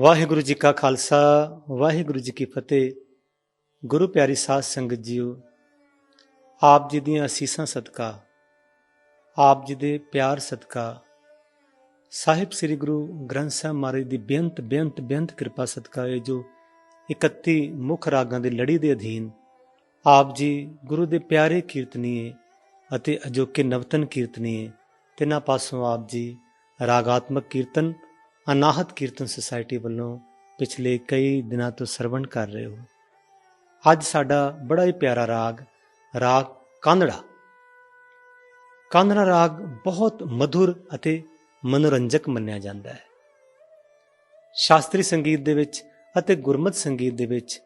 वाहिगुरु जी का खालसा वाहिगुरु जी की फतेह। गुरु प्यारी साध संगत जीओ, आप जी दियां असीसां सदका, आप जी दे प्यार सदका, साहिब श्री गुरु ग्रंथ साहब महाराज दी बेअंत बेअंत बेअंत कृपा सदका है जो 31 मुख रागां दी लड़ी दे अधीन आप जी गुरु दे प्यारे कीर्तनीय ਅਤੇ ਅਜੋਕੇ ਨਵਤਨ ਕੀਰਤਨੀਏ ਤਿੰਨਾਂ ਪਾਸੋਂ ਆਪ ਜੀ ਰਾਗਾਤਮਕ ਕੀਰਤਨ ਅਨਾਹਤ ਕੀਰਤਨ ਸੁਸਾਇਟੀ ਵੱਲੋਂ ਪਿਛਲੇ ਕਈ ਦਿਨਾਂ ਤੋਂ ਸਰਵਣ ਕਰ ਰਹੇ ਹੋ। ਅੱਜ ਸਾਡਾ ਬੜਾ ਹੀ ਪਿਆਰਾ ਰਾਗ ਕਾਂਦੜਾ। ਕਾਂਦੜਾ ਰਾਗ ਬਹੁਤ ਮਧੁਰ ਅਤੇ ਮਨੋਰੰਜਕ ਮੰਨਿਆ ਜਾਂਦਾ ਹੈ। ਸ਼ਾਸਤਰੀ ਸੰਗੀਤ ਦੇ ਵਿੱਚ ਅਤੇ ਗੁਰਮਤ ਸੰਗੀਤ ਦੇ ਵਿੱਚ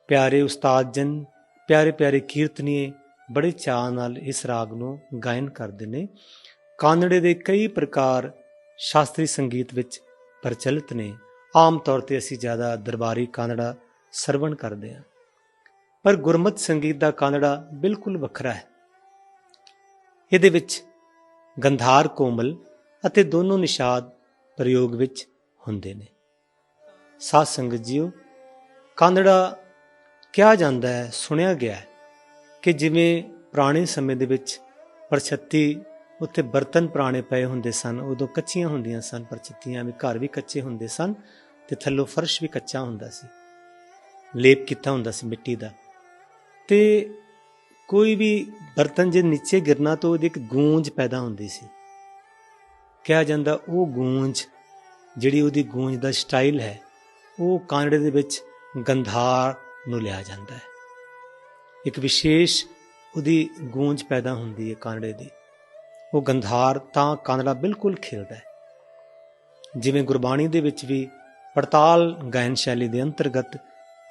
ਪਿਆਰੇ ਉਸਤਾਦ ਜਨ, ਪਿਆਰੇ ਪਿਆਰੇ ਕੀਰਤਨੀਏ ਬੜੇ ਚਾਅ ਨਾਲ ਇਸ ਰਾਗ ਨੂੰ ਗਾਇਨ ਕਰਦੇ ਨੇ। ਕਾਂਦੜੇ ਦੇ ਕਈ ਪ੍ਰਕਾਰ ਸ਼ਾਸਤਰੀ ਸੰਗੀਤ ਵਿੱਚ ਪ੍ਰਚਲਿਤ ਨੇ। ਆਮ ਤੌਰ 'ਤੇ ਅਸੀਂ ਜ਼ਿਆਦਾ ਦਰਬਾਰੀ ਕਾਂਦੜਾ ਸਰਵਣ ਕਰਦੇ ਹਾਂ, ਪਰ ਗੁਰਮਤ ਸੰਗੀਤ ਦਾ ਕਾਂਦੜਾ ਬਿਲਕੁਲ ਵੱਖਰਾ ਹੈ। ਇਹਦੇ ਵਿੱਚ ਗੰਧਾਰ ਕੋਮਲ ਅਤੇ ਦੋਨੋਂ ਨਿਸ਼ਾਦ ਪ੍ਰਯੋਗ ਵਿੱਚ ਹੁੰਦੇ ਨੇ। ਸਾਧ ਸੰਗਤ ਜੀਓ, ਕਾਂਦੜਾ ਕਿਹਾ ਜਾਂਦਾ ਹੈ, ਸੁਣਿਆ ਗਿਆ ਹੈ ਕਿ ਜਿਵੇਂ ਪੁਰਾਣੇ ਸਮੇਂ ਦੇ ਵਿੱਚ ਪਰਛੱਤੀ ਉੱਥੇ ਬਰਤਨ ਪੁਰਾਣੇ ਪਏ ਹੁੰਦੇ ਸਨ, ਉਦੋਂ ਕੱਚੀਆਂ ਹੁੰਦੀਆਂ ਸਨ ਪਰਛੱਤੀਆਂ, ਵੀ ਘਰ ਵੀ ਕੱਚੇ ਹੁੰਦੇ ਸਨ ਅਤੇ ਥੱਲੋਂ ਫਰਸ਼ ਵੀ ਕੱਚਾ ਹੁੰਦਾ ਸੀ, ਲੇਪ ਕੀਤਾ ਹੁੰਦਾ ਸੀ ਮਿੱਟੀ ਦਾ, ਅਤੇ ਕੋਈ ਵੀ ਬਰਤਨ ਜੇ ਨੀਚੇ ਗਿਰਨਾ ਤਾਂ ਉਹਦੀ ਇੱਕ ਗੂੰਜ ਪੈਦਾ ਹੁੰਦੀ ਸੀ। ਕਿਹਾ ਜਾਂਦਾ ਉਹ ਗੂੰਜ, ਜਿਹੜੀ ਉਹਦੀ ਗੂੰਜ ਦਾ ਸਟਾਈਲ ਹੈ, ਉਹ ਕਾਂਦੜੇ ਦੇ ਵਿੱਚ ਗੰਧਾਰ ਨੂੰ ਲਿਆ ਜਾਂਦਾ ਹੈ। ਇੱਕ ਵਿਸ਼ੇਸ਼ ਉਹਦੀ ਗੂੰਜ ਪੈਦਾ ਹੁੰਦੀ ਹੈ ਕਾਂਦੜੇ ਦੀ, ਉਹ ਗੰਧਾਰ ਤਾਂ ਕਾਂਦੜਾ ਬਿਲਕੁਲ ਖਿਲਦਾ ਹੈ। ਜਿਵੇਂ ਗੁਰਬਾਣੀ ਦੇ ਵਿੱਚ ਵੀ ਪੜਤਾਲ ਗਾਇਨ ਸ਼ੈਲੀ ਦੇ ਅੰਤਰਗਤ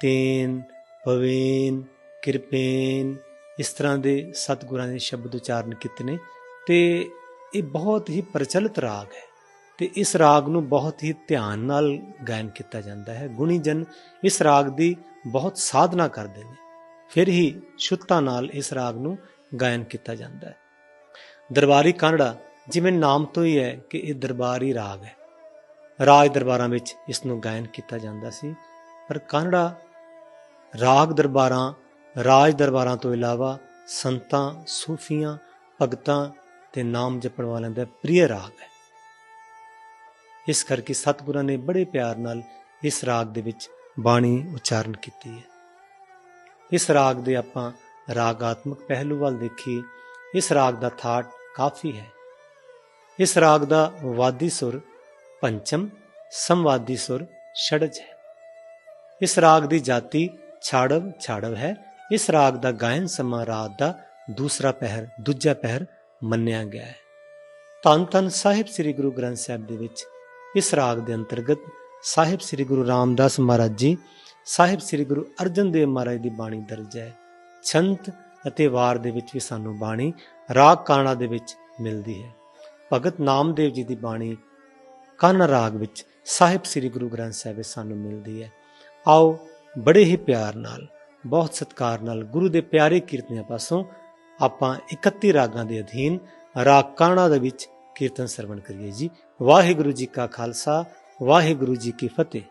ਤੇਨ, ਪਵੇਨ, ਕਿਰਪੇਨ, ਇਸ ਤਰ੍ਹਾਂ ਦੇ ਸਤਿਗੁਰਾਂ ਦੇ ਸ਼ਬਦ ਉਚਾਰਨ ਕੀਤੇ ਨੇ, ਅਤੇ ਇਹ ਬਹੁਤ ਹੀ ਪ੍ਰਚਲਿਤ ਰਾਗ ਹੈ ਅਤੇ ਇਸ ਰਾਗ ਨੂੰ ਬਹੁਤ ਹੀ ਧਿਆਨ ਨਾਲ ਗਾਇਨ ਕੀਤਾ ਜਾਂਦਾ ਹੈ। ਗੁਣੀ ਜਨ ਇਸ ਰਾਗ ਦੀ ਬਹੁਤ ਸਾਧਨਾ ਕਰਦੇ ਨੇ, ਫਿਰ ਹੀ ਸ਼ੁੱਧਤਾ ਨਾਲ ਇਸ ਰਾਗ ਨੂੰ ਗਾਇਨ ਕੀਤਾ ਜਾਂਦਾ ਹੈ। ਦਰਬਾਰੀ ਕਾਂਦੜਾ, ਜਿਵੇਂ ਨਾਮ ਤੋਂ ਹੀ ਹੈ ਕਿ ਇਹ ਦਰਬਾਰੀ ਰਾਗ ਹੈ, ਰਾਜ ਦਰਬਾਰਾਂ ਵਿੱਚ ਇਸ ਨੂੰ ਗਾਇਨ ਕੀਤਾ ਜਾਂਦਾ ਸੀ। ਪਰ ਕਾਂਦੜਾ ਰਾਗ ਦਰਬਾਰਾਂ, ਰਾਜ ਦਰਬਾਰਾਂ ਤੋਂ ਇਲਾਵਾ ਸੰਤਾਂ, ਸੂਫੀਆਂ, ਭਗਤਾਂ ਅਤੇ ਨਾਮ ਜਪਣ ਵਾਲਿਆਂ ਦਾ ਪ੍ਰਿਯ ਰਾਗ ਹੈ। ਇਸ ਕਰਕੇ ਸਤਿਗੁਰਾਂ ਨੇ ਬੜੇ ਪਿਆਰ ਨਾਲ ਇਸ ਰਾਗ ਦੇ ਵਿੱਚ ਬਾਣੀ ਉਚਾਰਨ ਕੀਤੀ ਹੈ। ਇਸ ਰਾਗ ਦੇ ਆਪਾਂ ਰਾਗਾਤਮਕ ਪਹਿਲੂ ਵੱਲ ਦੇਖੀਏ, ਇਸ ਰਾਗ ਦਾ ਥਾਟ ਕਾਫੀ ਹੈ। ਇਸ ਰਾਗ ਦਾ ਵਾਦੀ ਸੁਰ ਪੰਚਮ, ਸੰਵਾਦੀ ਸੁਰ षडज ਹੈ। ਇਸ ਰਾਗ ਦੀ ਜਾਤੀ ਛਾੜਵ ਹੈ। ਇਸ ਰਾਗ ਦਾ ਗਾਇਨ ਸਮਾਂ ਰਾਤ ਦਾ ਦੂਜਾ ਪਹਿਰ ਮੰਨਿਆ ਗਿਆ ਹੈ। ਧੰਨ ਧੰਨ ਸਾਹਿਬ ਸ੍ਰੀ ਗੁਰੂ ਗ੍ਰੰਥ ਸਾਹਿਬ ਦੇ ਵਿੱਚ ਇਸ ਰਾਗ ਦੇ ਅੰਤਰਗਤ ਸਾਹਿਬ ਸ੍ਰੀ ਗੁਰੂ ਰਾਮਦਾਸ ਮਹਾਰਾਜ ਜੀ, ਸਾਹਿਬ ਸ੍ਰੀ ਗੁਰੂ ਅਰਜਨ ਦੇਵ ਮਹਾਰਾਜ ਦੀ ਬਾਣੀ ਦਰਜ ਹੈ। ਛੰਤ ਅਤੇ ਵਾਰ ਦੇ ਵਿੱਚ ਵੀ ਸਾਨੂੰ ਬਾਣੀ ਰਾਗ ਕਾਂਦੜਾ ਦੇ ਵਿੱਚ ਮਿਲਦੀ ਹੈ। ਭਗਤ ਨਾਮਦੇਵ ਜੀ ਦੀ ਬਾਣੀ ਕਾਨ੍ਹਾ ਰਾਗ ਵਿੱਚ ਸਾਹਿਬ ਸ੍ਰੀ ਗੁਰੂ ਗ੍ਰੰਥ ਸਾਹਿਬ ਵਿੱਚ ਸਾਨੂੰ ਮਿਲਦੀ ਹੈ। ਆਓ ਬੜੇ ਹੀ ਪਿਆਰ ਨਾਲ, ਬਹੁਤ ਸਤਿਕਾਰ ਨਾਲ ਗੁਰੂ ਦੇ ਪਿਆਰੇ ਕੀਰਤਨੀਆਂ ਪਾਸੋਂ ਆਪਾਂ 31 ਰਾਗਾਂ ਦੇ ਅਧੀਨ ਰਾਗ ਕਾਂਦੜਾ ਦੇ ਵਿੱਚ ਕੀਰਤਨ ਸਰਵਣ ਕਰੀਏ ਜੀ। ਵਾਹਿਗੁਰੂ ਜੀ ਕਾ ਖਾਲਸਾ ਵਾਹਿਗੁਰੂ ਜੀ ਕੀ ਫਤਿਹ।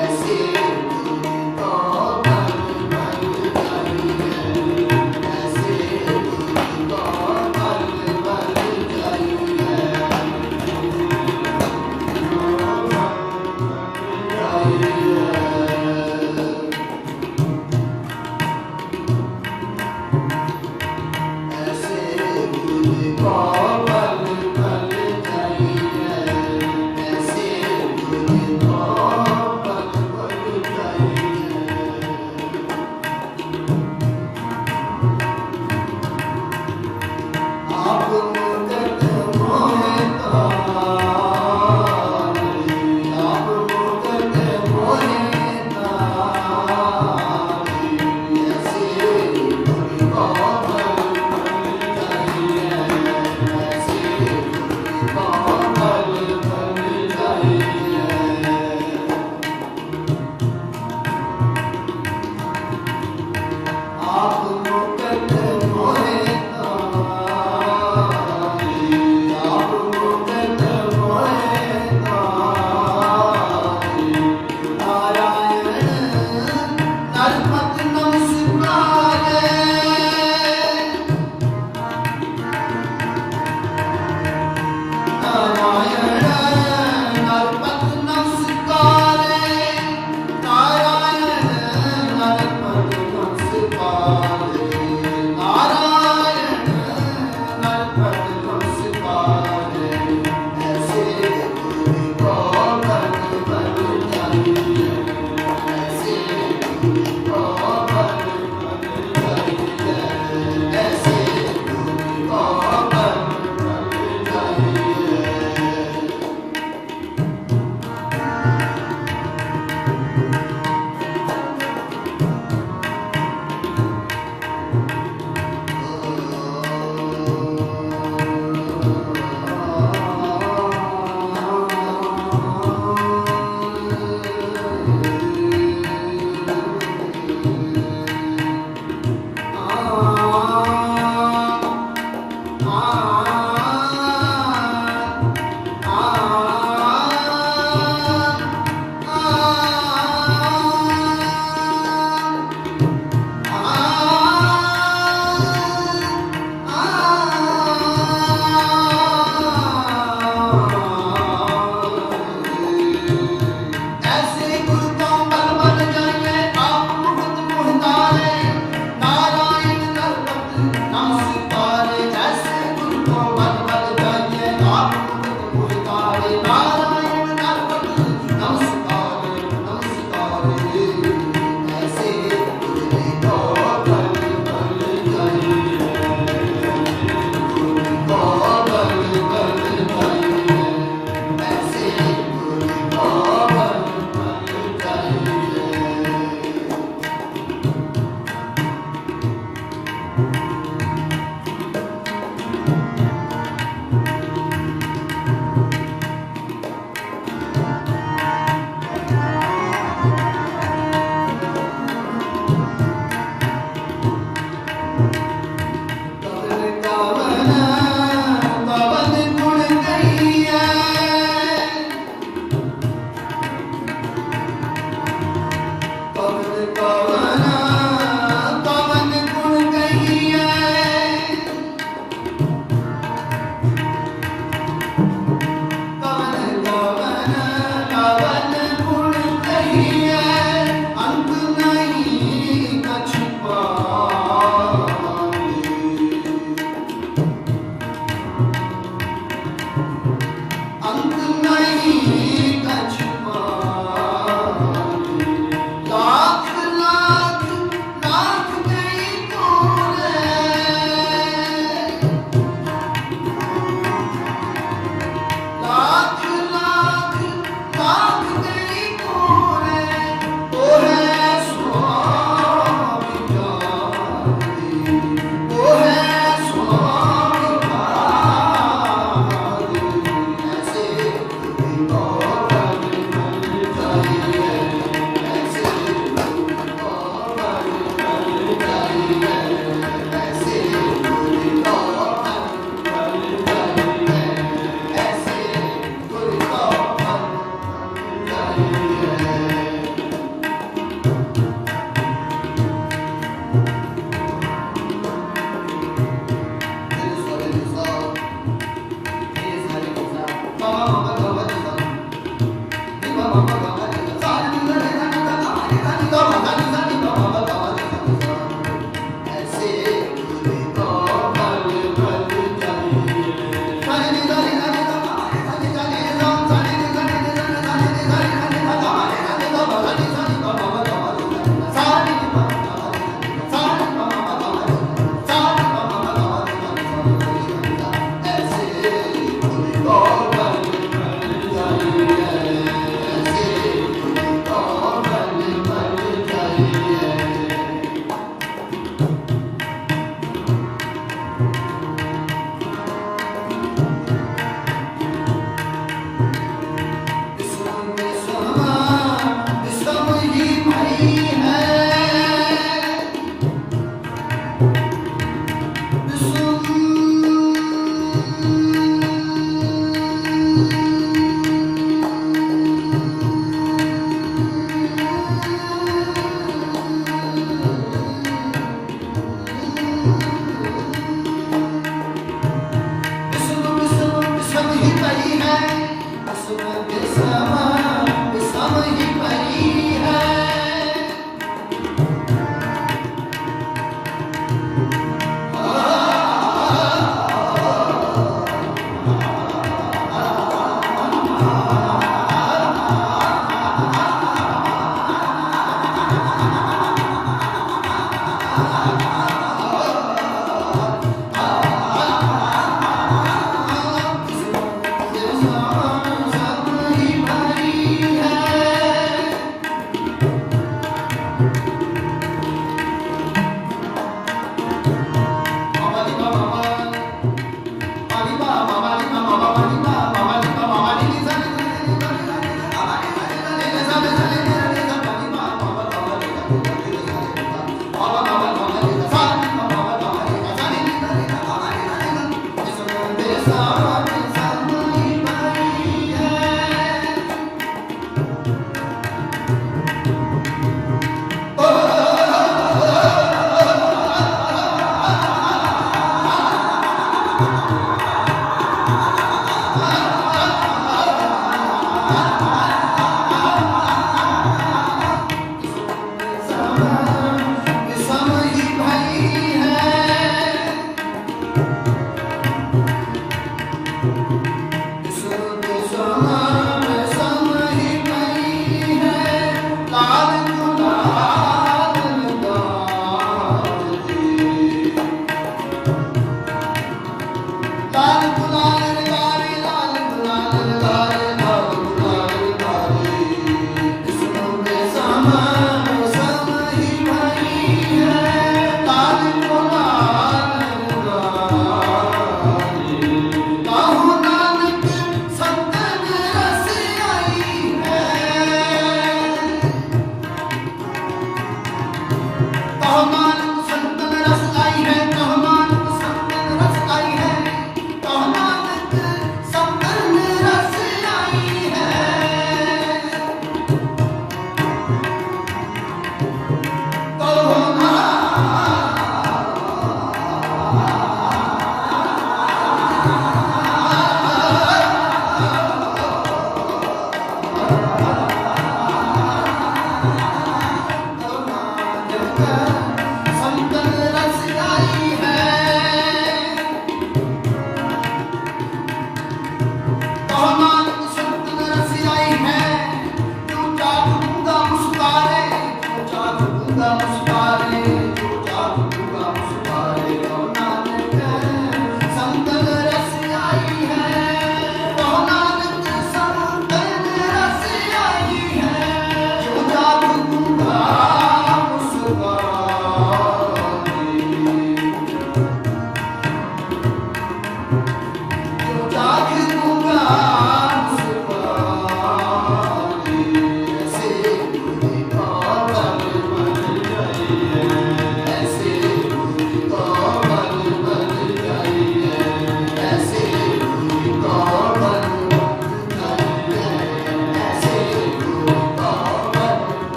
ऐसे गुरु को